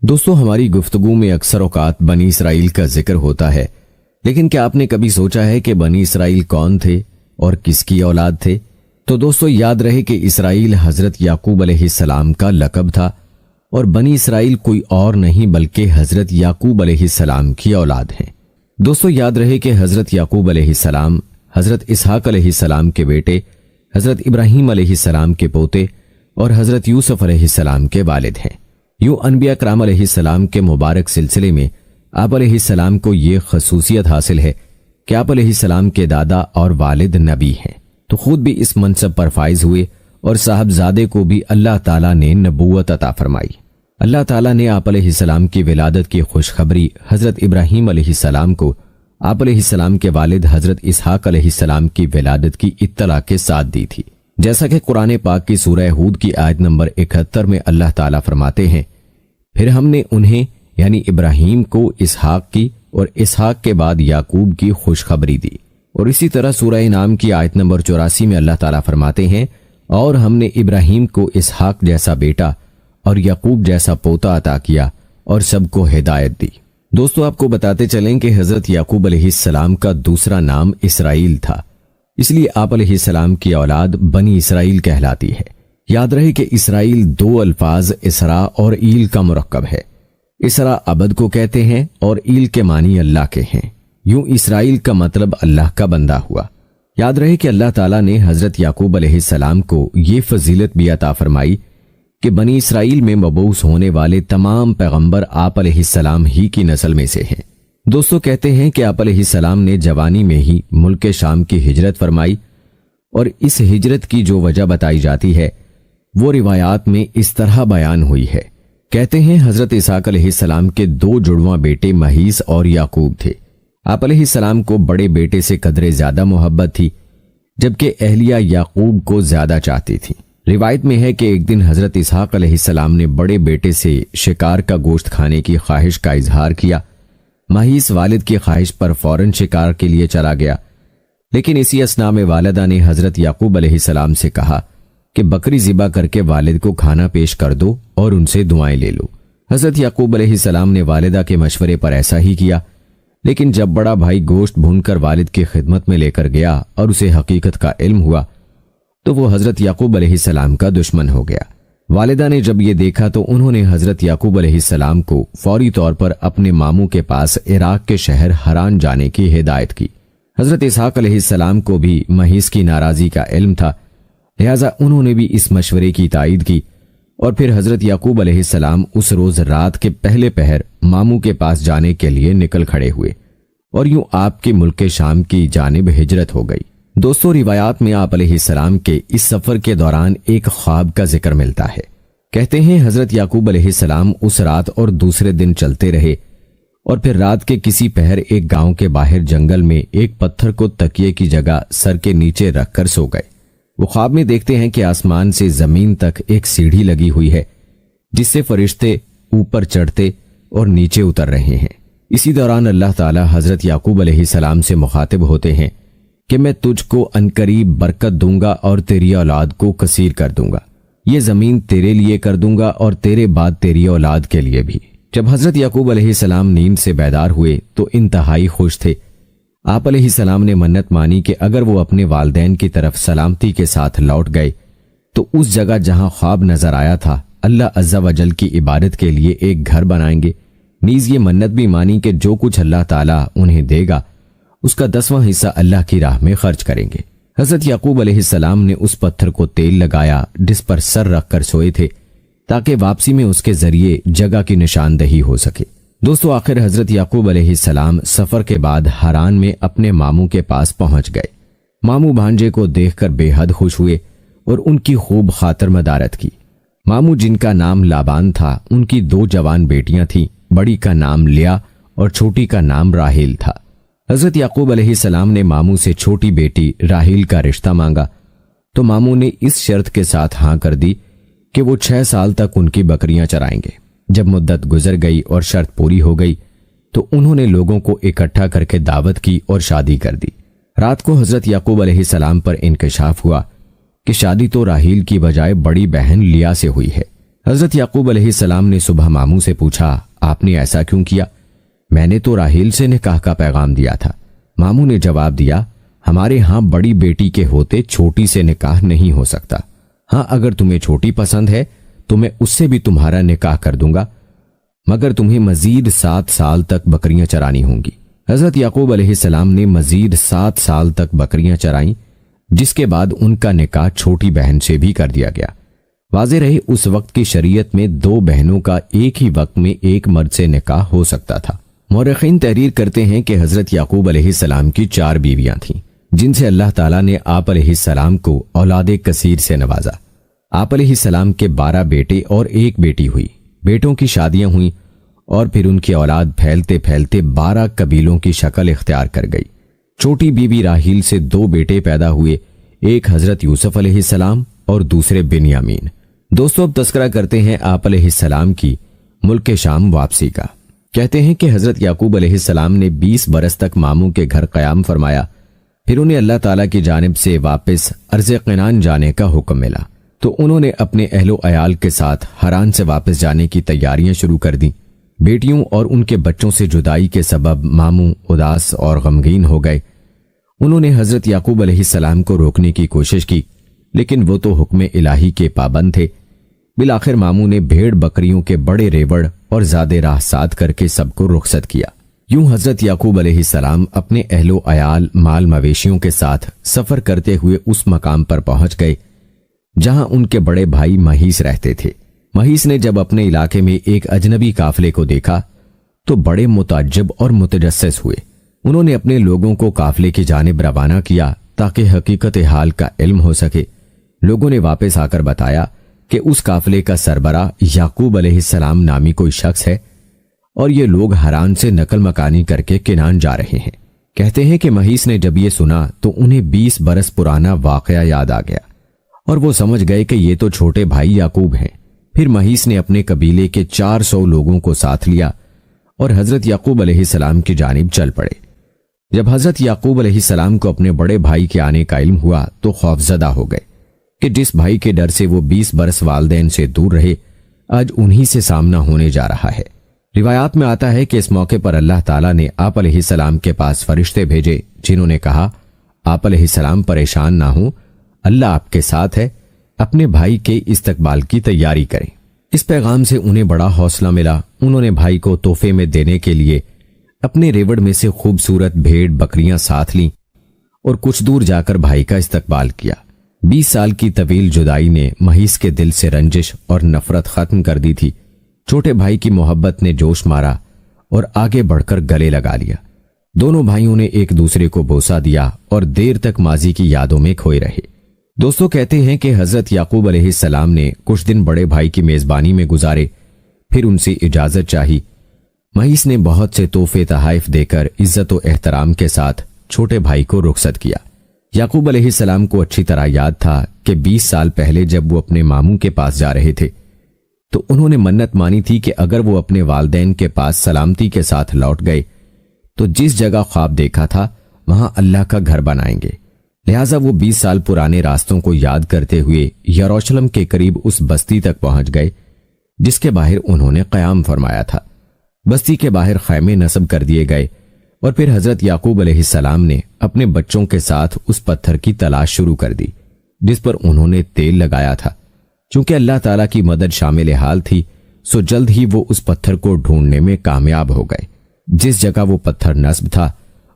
دوستو، ہماری گفتگو میں اکثر اوقات بنی اسرائیل کا ذکر ہوتا ہے، لیکن کیا آپ نے کبھی سوچا ہے کہ بنی اسرائیل کون تھے اور کس کی اولاد تھے؟ تو دوستو، یاد رہے کہ اسرائیل حضرت یعقوب علیہ السلام کا لقب تھا، اور بنی اسرائیل کوئی اور نہیں بلکہ حضرت یعقوب علیہ السلام کی اولاد ہیں۔ دوستو، یاد رہے کہ حضرت یعقوب علیہ السلام حضرت اسحاق علیہ السلام کے بیٹے، حضرت ابراہیم علیہ السلام کے پوتے اور حضرت یوسف علیہ السلام کے والد ہیں۔ یوں انبیاء کرام علیہ السلام کے مبارک سلسلے میں آپ علیہ السلام کو یہ خصوصیت حاصل ہے کہ آپ علیہ السلام کے دادا اور والد نبی ہیں، تو خود بھی اس منصب پر فائز ہوئے اور صاحبزادے کو بھی اللہ تعالیٰ نے نبوت عطا فرمائی۔ اللہ تعالیٰ نے آپ علیہ السلام کی ولادت کی خوشخبری حضرت ابراہیم علیہ السلام کو آپ علیہ السلام کے والد حضرت اسحاق علیہ السلام کی ولادت کی اطلاع کے ساتھ دی تھی، جیسا کہ قرآن پاک کی سورہ ہود کی آیت نمبر 71 میں اللہ تعالیٰ فرماتے ہیں، پھر ہم نے انہیں یعنی ابراہیم کو اسحاق کی اور اسحاق کے بعد یعقوب کی خوشخبری دی۔ اور اسی طرح سورہ انعام کی آیت نمبر 84 میں اللہ تعالیٰ فرماتے ہیں، اور ہم نے ابراہیم کو اسحاق جیسا بیٹا اور یعقوب جیسا پوتا عطا کیا اور سب کو ہدایت دی۔ دوستو، آپ کو بتاتے چلیں کہ حضرت یعقوب علیہ السلام کا دوسرا نام اسرائیل تھا، اس لیے آپ علیہ السلام کی اولاد بنی اسرائیل کہلاتی ہے۔ یاد رہے کہ اسرائیل دو الفاظ اسرا اور ایل کا مرکب ہے۔ اسرا عبد کو کہتے ہیں اور ایل کے معنی اللہ کے ہیں، یوں اسرائیل کا مطلب اللہ کا بندہ ہوا۔ یاد رہے کہ اللہ تعالیٰ نے حضرت یعقوب علیہ السلام کو یہ فضیلت بھی عطا فرمائی کہ بنی اسرائیل میں مبعوث ہونے والے تمام پیغمبر آپ علیہ السلام ہی کی نسل میں سے ہیں۔ دوستو، کہتے ہیں کہ آپ علیہ السلام نے جوانی میں ہی ملک شام کی ہجرت فرمائی، اور اس ہجرت کی جو وجہ بتائی جاتی ہے وہ روایات میں اس طرح بیان ہوئی ہے۔ کہتے ہیں حضرت اسحاق علیہ السلام کے دو جڑواں بیٹے مہیس اور یعقوب تھے۔ آپ علیہ السلام کو بڑے بیٹے سے قدرے زیادہ محبت تھی، جبکہ اہلیہ یعقوب کو زیادہ چاہتی تھی۔ روایت میں ہے کہ ایک دن حضرت اسحاق علیہ السلام نے بڑے بیٹے سے شکار کا گوشت کھانے کی خواہش کا اظہار کیا۔ مہیس والد کی خواہش پر فوراً شکار کے لیے چلا گیا، لیکن اسی اثناء میں والدہ نے حضرت یعقوب علیہ السلام سے کہا کہ بکری ذبح کر کے والد کو کھانا پیش کر دو اور ان سے دعائیں لے لو۔ حضرت یعقوب علیہ السلام نے والدہ کے مشورے پر ایسا ہی کیا، لیکن جب بڑا بھائی گوشت بھون کر والد کی خدمت میں لے کر گیا اور اسے حقیقت کا علم ہوا تو وہ حضرت یعقوب علیہ السلام کا دشمن ہو گیا۔ والدہ نے جب یہ دیکھا تو انہوں نے حضرت یعقوب علیہ السلام کو فوری طور پر اپنے ماموں کے پاس عراق کے شہر حران جانے کی ہدایت کی۔ حضرت اسحاق علیہ السلام کو بھی مہیس کی ناراضی کا علم تھا، لہٰذا انہوں نے بھی اس مشورے کی تائید کی، اور پھر حضرت یعقوب علیہ السلام اس روز رات کے پہلے پہر ماموں کے پاس جانے کے لیے نکل کھڑے ہوئے، اور یوں آپ کے ملک شام کی جانب ہجرت ہو گئی۔ دوستو، روایات میں آپ علیہ السلام کے اس سفر کے دوران ایک خواب کا ذکر ملتا ہے۔ کہتے ہیں حضرت یعقوب علیہ السلام اس رات اور دوسرے دن چلتے رہے، اور پھر رات کے کسی پہر ایک گاؤں کے باہر جنگل میں ایک پتھر کو تکیے کی جگہ سر کے نیچے رکھ کر سو گئے۔ وہ خواب میں دیکھتے ہیں کہ آسمان سے زمین تک ایک سیڑھی لگی ہوئی ہے، جس سے فرشتے اوپر چڑھتے اور نیچے اتر رہے ہیں۔ اسی دوران اللہ تعالیٰ حضرت یعقوب علیہ السلام سے مخاطب ہوتے ہیں کہ میں تجھ کو عنقریب برکت دوں گا اور تیری اولاد کو کثیر کر دوں گا، یہ زمین تیرے لیے کر دوں گا اور تیرے بعد تیری اولاد کے لیے بھی۔ جب حضرت یعقوب علیہ السلام نیند سے بیدار ہوئے تو انتہائی خوش تھے۔ آپ علیہ السلام نے منت مانی کہ اگر وہ اپنے والدین کی طرف سلامتی کے ساتھ لوٹ گئے تو اس جگہ جہاں خواب نظر آیا تھا اللہ عز و جل کی عبادت کے لیے ایک گھر بنائیں گے۔ نیز یہ منت بھی مانی کہ جو کچھ اللہ تعالیٰ انہیں دے گا اس کا 10واں حصہ اللہ کی راہ میں خرچ کریں گے۔ حضرت یعقوب علیہ السلام نے اس پتھر کو تیل لگایا جس پر سر رکھ کر سوئے تھے، تاکہ واپسی میں اس کے ذریعے جگہ کی نشاندہی ہو سکے۔ دوستو، آخر حضرت یعقوب علیہ السلام سفر کے بعد حران میں اپنے ماموں کے پاس پہنچ گئے۔ ماموں بھانجے کو دیکھ کر بے حد خوش ہوئے اور ان کی خوب خاطر مدارت کی۔ ماموں جن کا نام لابان تھا، ان کی 2 جوان بیٹیاں تھیں، بڑی کا نام لیا اور چھوٹی کا نام راہیل تھا۔ حضرت یعقوب علیہ السلام نے ماموں سے چھوٹی بیٹی راہیل کا رشتہ مانگا تو ماموں نے اس شرط کے ساتھ ہاں کر دی کہ وہ 6 سال تک ان کی بکریاں چرائیں گے۔ جب مدت گزر گئی اور شرط پوری ہو گئی تو انہوں نے لوگوں کو اکٹھا کر کے دعوت کی اور شادی کر دی۔ رات کو حضرت یعقوب علیہ السلام پر انکشاف ہوا کہ شادی تو راہیل کی بجائے بڑی بہن لیا سے ہوئی ہے۔ حضرت یعقوب علیہ السلام نے صبح ماموں سے پوچھا، آپ نے ایسا کیوں کیا؟ میں نے تو راحیل سے نکاح کا پیغام دیا تھا۔ ماموں نے جواب دیا، ہمارے ہاں بڑی بیٹی کے ہوتے چھوٹی سے نکاح نہیں ہو سکتا۔ ہاں اگر تمہیں چھوٹی پسند ہے تو میں اس سے بھی تمہارا نکاح کر دوں گا، مگر تمہیں مزید 7 سال تک بکریاں چرانی ہوں گی۔ حضرت یعقوب علیہ السلام نے مزید 7 سال تک بکریاں چرائیں، جس کے بعد ان کا نکاح چھوٹی بہن سے بھی کر دیا گیا۔ واضح رہے اس وقت کی شریعت میں 2 بہنوں کا ایک ہی وقت میں ایک مرد سے نکاح ہو سکتا تھا۔ مورخین تحریر کرتے ہیں کہ حضرت یعقوب علیہ السلام کی 4 بیویاں تھیں، جن سے اللہ تعالیٰ نے آپ علیہ السلام کو اولاد کثیر سے نوازا۔ آپ علیہ السلام کے 12 بیٹے اور 1 بیٹی ہوئی۔ بیٹوں کی شادیاں ہوئیں اور پھر ان کی اولاد پھیلتے پھیلتے 12 قبیلوں کی شکل اختیار کر گئی۔ چھوٹی بیوی راحیل سے 2 بیٹے پیدا ہوئے، ایک حضرت یوسف علیہ السلام اور دوسرے بنیامین۔ دوستو اب تذکرہ کرتے ہیں آپ علیہ السلام کی ملک شام واپسی کا۔ کہتے ہیں کہ حضرت یعقوب علیہ السلام نے 20 برس تک ماموں کے گھر قیام فرمایا، پھر انہیں اللہ تعالیٰ کی جانب سے واپس ارض قنعان جانے کا حکم ملا، تو انہوں نے اپنے اہل و عیال کے ساتھ حران سے واپس جانے کی تیاریاں شروع کر دیں۔ بیٹیوں اور ان کے بچوں سے جدائی کے سبب ماموں اداس اور غمگین ہو گئے۔ انہوں نے حضرت یعقوب علیہ السلام کو روکنے کی کوشش کی، لیکن وہ تو حکم الہی کے پابند تھے۔ بالآخر ماموں نے بھیڑ بکریوں کے بڑے ریوڑ اور زیادہ راہ ساتھ کر کے سب کو رخصت کیا۔ یوں حضرت یعقوب علیہ السلام اپنے اہل و عیال مال مویشیوں کے ساتھ سفر کرتے ہوئے اس مقام پر پہنچ گئے جہاں ان کے بڑے بھائی مہیس رہتے تھے۔ مہیس نے جب اپنے علاقے میں ایک اجنبی قافلے کو دیکھا تو بڑے متعجب اور متجسس ہوئے۔ انہوں نے اپنے لوگوں کو قافلے کی جانب روانہ کیا تاکہ حقیقت حال کا علم ہو سکے۔ لوگوں نے واپس آ کر بتایا کہ اس قافلے کا سربراہ یعقوب علیہ السلام نامی کوئی شخص ہے اور یہ لوگ حران سے نقل مکانی کر کے کنعان جا رہے ہیں۔ کہتے ہیں کہ مہیس نے جب یہ سنا تو انہیں 20 برس پرانا واقعہ یاد آ گیا اور وہ سمجھ گئے کہ یہ تو چھوٹے بھائی یعقوب ہیں۔ پھر مہیس نے اپنے قبیلے کے 400 لوگوں کو ساتھ لیا اور حضرت یعقوب علیہ السلام کی جانب چل پڑے۔ جب حضرت یعقوب علیہ السلام کو اپنے بڑے بھائی کے آنے کا علم ہوا تو خوفزدہ ہو گئے کہ جس بھائی کے ڈر سے وہ 20 برس والدین سے دور رہے، آج انہی سے سامنا ہونے جا رہا ہے۔ روایات میں آتا ہے کہ اس موقع پر اللہ تعالیٰ نے آپ علیہ السلام کے پاس فرشتے بھیجے، جنہوں نے کہا، آپ علیہ السلام پریشان نہ ہوں، اللہ آپ کے ساتھ ہے، اپنے بھائی کے استقبال کی تیاری کریں۔ اس پیغام سے انہیں بڑا حوصلہ ملا۔ انہوں نے بھائی کو تحفے میں دینے کے لیے اپنے ریوڑ میں سے خوبصورت بھیڑ بکریاں ساتھ لیں اور کچھ دور جا کر بھائی کا استقبال کیا۔ 20 سال کی طویل جدائی نے مہیس کے دل سے رنجش اور نفرت ختم کر دی تھی۔ چھوٹے بھائی کی محبت نے جوش مارا اور آگے بڑھ کر گلے لگا لیا۔ دونوں بھائیوں نے ایک دوسرے کو بوسہ دیا اور دیر تک ماضی کی یادوں میں کھوئے رہے۔ دوستو کہتے ہیں کہ حضرت یعقوب علیہ السلام نے کچھ دن بڑے بھائی کی میزبانی میں گزارے، پھر ان سے اجازت چاہی۔ مہیس نے بہت سے تحفے تحائف دے کر عزت و احترام کے ساتھ چھوٹے بھائی کو رخصت کیا۔ یعقوب علیہ السلام کو اچھی طرح یاد تھا کہ 20 سال پہلے جب وہ اپنے ماموں کے پاس جا رہے تھے تو انہوں نے منت مانی تھی کہ اگر وہ اپنے والدین کے پاس سلامتی کے ساتھ لوٹ گئے تو جس جگہ خواب دیکھا تھا وہاں اللہ کا گھر بنائیں گے۔ لہٰذا وہ 20 سال پرانے راستوں کو یاد کرتے ہوئے یروشلم کے قریب اس بستی تک پہنچ گئے جس کے باہر انہوں نے قیام فرمایا تھا۔ بستی کے باہر خیمے نصب کر دیے گئے اور پھر حضرت یعقوب علیہ السلام نے اپنے بچوں کے ساتھ اس پتھر کی تلاش شروع کر دی جس پر انہوں نے تیل لگایا تھا۔ چونکہ اللہ تعالیٰ کی مدد شامل حال تھی سو جلد ہی وہ اس پتھر کو ڈھونڈنے میں کامیاب ہو گئے۔ جس جگہ وہ پتھر نصب تھا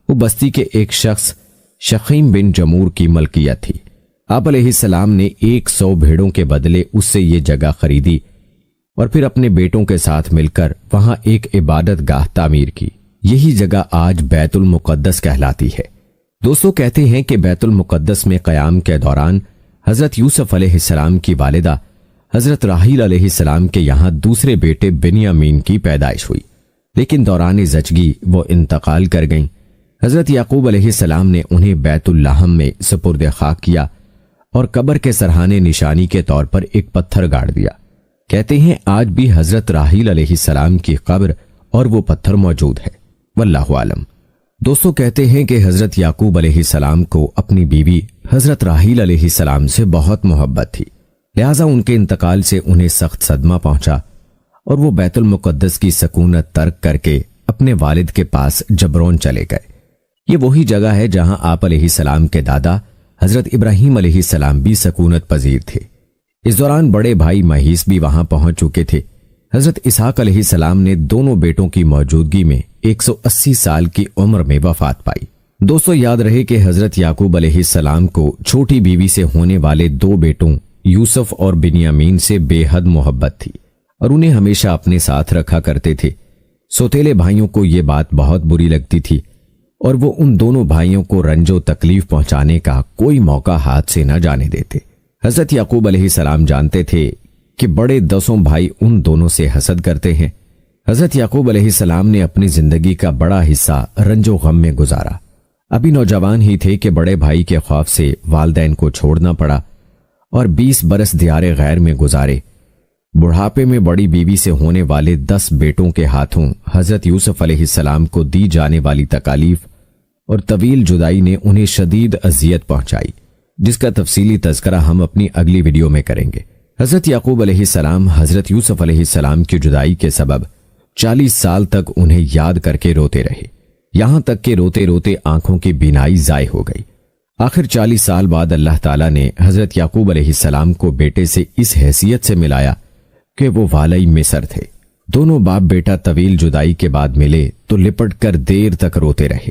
وہ بستی کے ایک شخص شخیم بن جمور کی ملکیت تھی۔ آپ علیہ السلام نے 100 بھیڑوں کے بدلے اس سے یہ جگہ خریدی اور پھر اپنے بیٹوں کے ساتھ مل کر وہاں ایک عبادت گاہ تعمیر کی۔ یہی جگہ آج بیت المقدس کہلاتی ہے۔ دوستو کہتے ہیں کہ بیت المقدس میں قیام کے دوران حضرت یوسف علیہ السلام کی والدہ حضرت راحیل علیہ السلام کے یہاں دوسرے بیٹے بنیامین کی پیدائش ہوئی، لیکن دوران زچگی وہ انتقال کر گئیں۔ حضرت یعقوب علیہ السلام نے انہیں بیت اللحم میں سپرد خاک کیا اور قبر کے سرحانے نشانی کے طور پر ایک پتھر گاڑ دیا۔ کہتے ہیں آج بھی حضرت راحیل علیہ السلام کی قبر اور وہ پتھر موجود ہے، واللہ عالم۔ دوستو کہتے ہیں کہ حضرت یعقوب علیہ السلام کو اپنی بیوی حضرت راحیل علیہ السلام سے بہت محبت تھی، لہٰذا ان کے انتقال سے انہیں سخت صدمہ پہنچا اور وہ بیت المقدس کی سکونت ترک کر کے اپنے والد کے پاس جبرون چلے گئے۔ یہ وہی جگہ ہے جہاں آپ علیہ السلام کے دادا حضرت ابراہیم علیہ السلام بھی سکونت پذیر تھے۔ اس دوران بڑے بھائی مہیس بھی وہاں پہنچ چکے تھے۔ حضرت اسحاق علیہ السلام نے دونوں بیٹوں کی موجودگی میں 180 سال کی عمر میں وفات پائی۔ دوستو یاد رہے کہ حضرت یعقوب علیہ السلام کو چھوٹی بیوی سے ہونے والے 2 بیٹوں یوسف اور بنیامین سے بے حد محبت تھی اور انہیں ہمیشہ اپنے ساتھ رکھا کرتے تھے۔ سوتیلے بھائیوں کو یہ بات بہت بری لگتی تھی اور وہ ان دونوں بھائیوں کو رنج و تکلیف پہنچانے کا کوئی موقع ہاتھ سے نہ جانے دیتے۔ حضرت یعقوب علیہ السلام جانتے تھے کہ بڑے 10 بھائی ان دونوں سے حسد کرتے ہیں۔ حضرت یعقوب علیہ السلام نے اپنی زندگی کا بڑا حصہ رنج و غم میں گزارا۔ ابھی نوجوان ہی تھے کہ بڑے بھائی کے خوف سے والدین کو چھوڑنا پڑا اور 20 برس دیار غیر میں گزارے۔ بڑھاپے میں بڑی بیوی سے ہونے والے 10 بیٹوں کے ہاتھوں حضرت یوسف علیہ السلام کو دی جانے والی تکالیف اور طویل جدائی نے انہیں شدید اذیت پہنچائی، جس کا تفصیلی تذکرہ ہم اپنی اگلی ویڈیو میں کریں گے۔ حضرت یعقوب علیہ السلام حضرت یوسف علیہ السلام کی جدائی کے سبب 40 سال تک انہیں یاد کر کے روتے رہے، یہاں تک کہ روتے روتے آنکھوں کی بینائی ضائع ہو گئی۔ آخر 40 سال بعد اللہ تعالیٰ نے حضرت یعقوب علیہ السلام کو بیٹے سے اس حیثیت سے ملایا کہ وہ والی مصر تھے۔ دونوں باپ بیٹا طویل جدائی کے بعد ملے تو لپٹ کر دیر تک روتے رہے،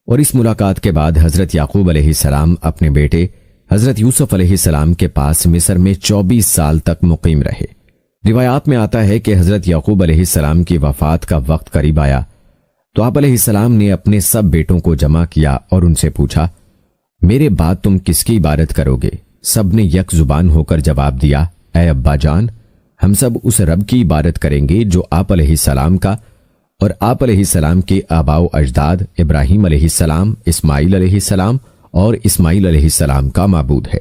اور اس ملاقات کے بعد حضرت یعقوب علیہ السلام اپنے بیٹے حضرت یوسف علیہ السلام کے پاس مصر میں 24 سال تک مقیم رہے۔ روایات میں آتا ہے کہ حضرت یعقوب علیہ السلام کی وفات کا وقت قریب آیا تو آپ علیہ السلام نے اپنے سب بیٹوں کو جمع کیا اور ان سے پوچھا، میرے بعد تم کس کی عبادت کرو گے؟ سب نے یک زبان ہو کر جواب دیا، اے ابا جان، ہم سب اس رب کی عبادت کریں گے جو آپ علیہ السلام کا اور آپ علیہ السلام کے آباء و اجداد ابراہیم علیہ السلام، اسماعیل علیہ السلام اور اسماعیل علیہ السلام کا معبود ہے۔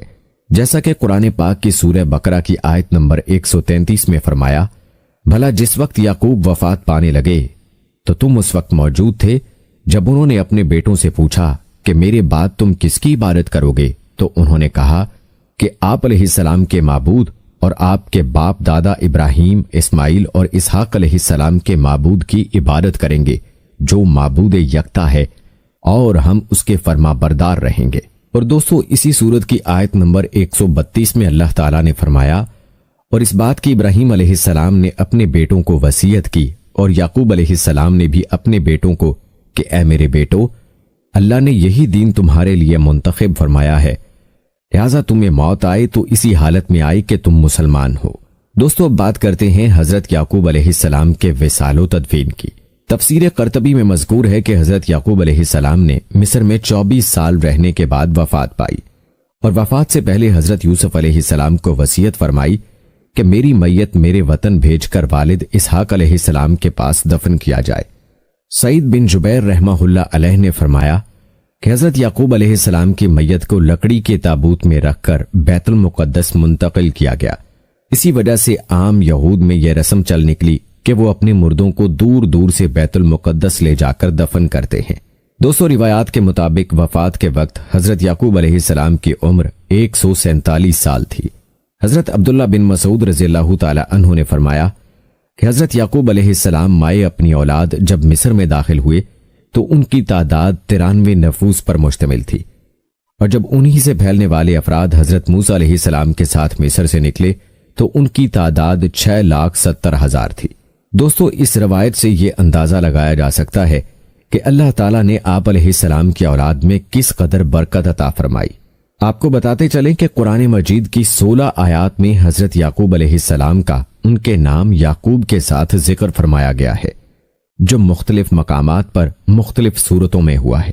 جیسا کہ قرآن پاک کی سورہ بقرہ کی آیت نمبر 133 میں فرمایا، بھلا جس وقت یعقوب وفات پانے لگے تو تم اس وقت موجود تھے جب انہوں نے اپنے بیٹوں سے پوچھا کہ میرے بعد تم کس کی عبادت کرو گے؟ تو انہوں نے کہا کہ آپ علیہ السلام کے معبود اور آپ کے باپ دادا ابراہیم، اسماعیل اور اسحاق علیہ السلام کے معبود کی عبادت کریں گے جو معبود یکتا ہے، اور ہم اس کے فرما بردار رہیں گے۔ اور دوستو اسی سورت کی آیت نمبر 132 میں اللہ تعالیٰ نے فرمایا، اور اس بات کی ابراہیم علیہ السلام نے اپنے بیٹوں کو وصیت کی اور یعقوب علیہ السلام نے بھی اپنے بیٹوں کو کہ اے میرے بیٹو، اللہ نے یہی دین تمہارے لیے منتخب فرمایا ہے، لہٰذا تمہیں موت آئے تو اسی حالت میں آئے کہ تم مسلمان ہو۔ دوستو اب بات کرتے ہیں حضرت یعقوب علیہ السلام کے وصال و تدفین کی۔ تفسیر قرطبی میں مذکور ہے کہ حضرت یعقوب علیہ السلام نے مصر میں 24 سال رہنے کے بعد وفات پائی، اور وفات سے پہلے حضرت یوسف علیہ السلام کو وصیت فرمائی کہ میری میت میرے وطن بھیج کر والد اسحاق علیہ السلام کے پاس دفن کیا جائے۔ سعید بن جبیر رحمہ اللہ علیہ نے فرمایا کہ حضرت یعقوب علیہ السلام کی میت کو لکڑی کے تابوت میں رکھ کر بیت المقدس منتقل کیا گیا۔ اسی وجہ سے عام یہود میں یہ رسم چل نکلی کہ وہ اپنے مردوں کو دور دور سے بیت المقدس لے جا کر دفن کرتے ہیں۔ دوستو روایات کے مطابق وفات کے وقت حضرت یعقوب علیہ السلام کی عمر 147 سال تھی۔ حضرت عبداللہ بن مسعود رضی اللہ تعالی عنہ نے فرمایا کہ حضرت یعقوب علیہ السلام مائے اپنی اولاد جب مصر میں داخل ہوئے تو ان کی تعداد 93 نفوس پر مشتمل تھی، اور جب انہی سے پھیلنے والے افراد حضرت موسیٰ علیہ السلام کے ساتھ مصر سے نکلے تو ان کی تعداد 6,70,000 تھی۔ دوستو اس روایت سے یہ اندازہ لگایا جا سکتا ہے کہ اللہ تعالیٰ نے آپ علیہ السلام کی اولاد میں کس قدر برکت عطا فرمائی۔ آپ کو بتاتے چلیں کہ قرآن مجید کی 16 آیات میں حضرت یعقوب علیہ السلام کا ان کے نام یعقوب کے ساتھ ذکر فرمایا گیا ہے، جو مختلف مقامات پر مختلف صورتوں میں ہوا ہے۔